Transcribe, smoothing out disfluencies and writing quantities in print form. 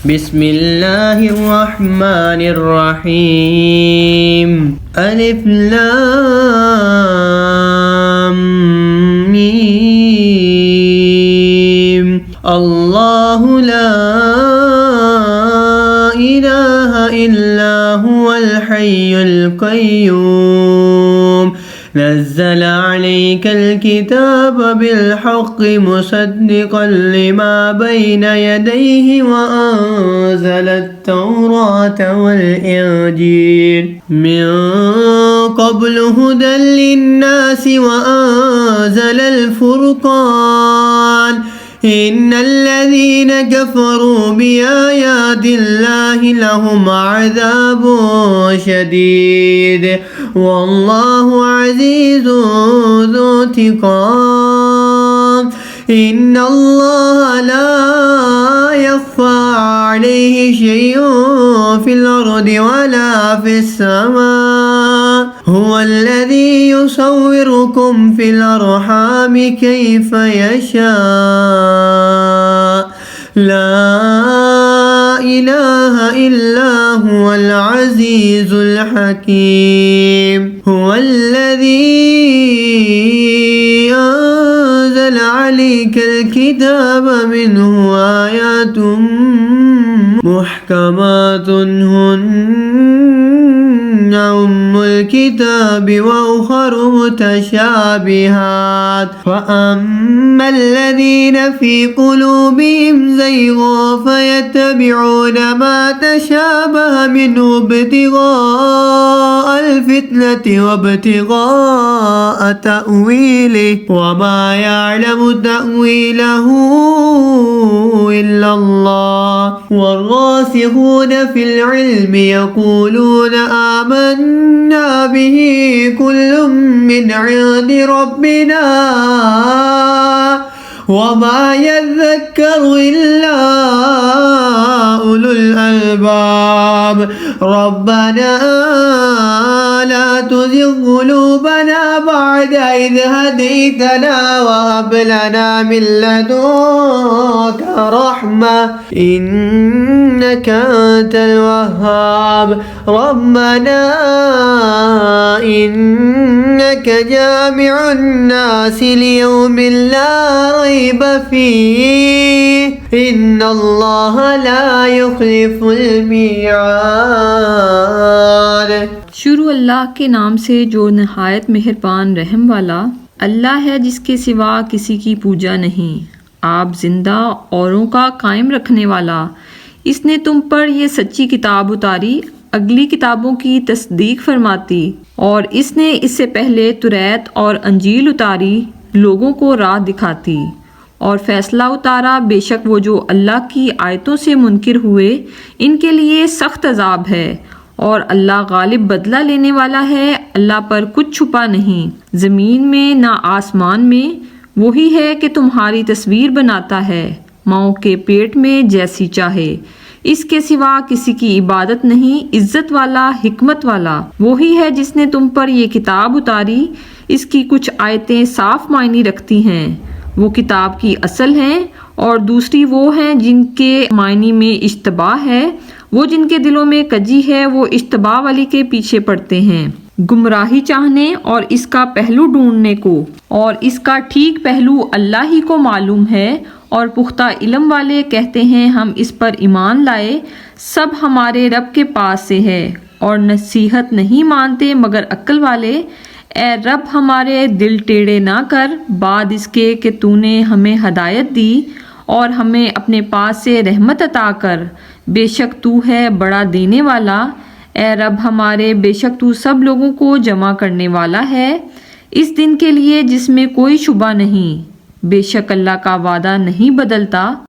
بسم الله الرحمن الرحيم ألف لام ميم الله لا إله إلا هو الحي القيوم نزل عليك الكتاب بالحق مصدقا لما بين يديه وأنزل التوراة والإنجيل من قبل هدى للناس وأنزل الفرقان إن الذين كفروا بآيات الله لهم عذاب شديد والله عزيز ذو انتقام إن الله لا يخفى عليه شيء في الأرض ولا في السماء هو الذي يصوركم في الأرحام كيف يشاء لا إله إلا هو العزيز الحكيم هو الذي أنزل عليك الكتاب منه آيات محكمات هن أم الكتاب وأخر متشابهات فأما الذين في قلوبهم زيغ فيتبعون ما تشابه منه ابتغاء الفتنة وابتغاء تأويله وما يعلم تأويله إلا الله والراسخون في العلم يقولون آمنا به كل من عند ربنا وما يذكر إلا أولو الألباب ربنا لا تزغ قلوبنا بعد إذ هديتنا وهب لنا من لدنك رحمة إنك أنت الوهاب ربنا إنك جامع الناس ليوم لا ريب فيه إن الله لا يخلف الميعاد। शुरू अल्लाह के नाम से जो नहायत मेहरबान रहम वाला। अल्लाह है जिसके सिवा किसी की पूजा नहीं। आप जिंदा औरों का कायम रखने वाला। इसने तुम पर ये सच्ची किताब उतारी, अगली किताबों की तस्दीक फरमाती, और इसने इससे पहले तुरैत और अंजील उतारी, लोगों को राह दिखाती, और फैसला उतारा। बेशक वो जो अल्लाह की आयतों से मुनकिर हुए इनके लिए सख्त अजाब है, और अल्लाह गालिब बदला लेने वाला है। अल्लाह पर कुछ छुपा नहीं, ज़मीन में ना आसमान में। वही है कि तुम्हारी तस्वीर बनाता है माओ के पेट में जैसी चाहे। इसके सिवा किसी की इबादत नहीं, इज्जत वाला हिकमत वाला। वही है जिसने तुम पर ये किताब उतारी। इसकी कुछ आयतें साफ मायने रखती हैं, वो किताब की असल हैं, और दूसरी वो हैं जिनके मायने में इश्तबाह है। वो जिनके दिलों में कजी है वो इश्तबाह वाली के पीछे पड़ते हैं, गुमराही चाहने और इसका पहलू ढूंढने को। और इसका ठीक पहलू अल्लाह ही को मालूम है। और पुख्ता इल्म वाले कहते हैं हम इस पर ईमान लाए, सब हमारे रब के पास से है। और नसीहत नहीं मानते मगर अक्ल वाले। ए रब हमारे दिल टेढ़े ना कर, बाद इसके कि तूने हमें हदायत दी, और हमें अपने पास से रहमत अता कर। बेशक तू है बड़ा देने वाला। ए रब हमारे, बेशक तू सब लोगों को जमा करने वाला है इस दिन के लिए जिसमें कोई शुबा नहीं। बेशक अल्लाह का वादा नहीं बदलता।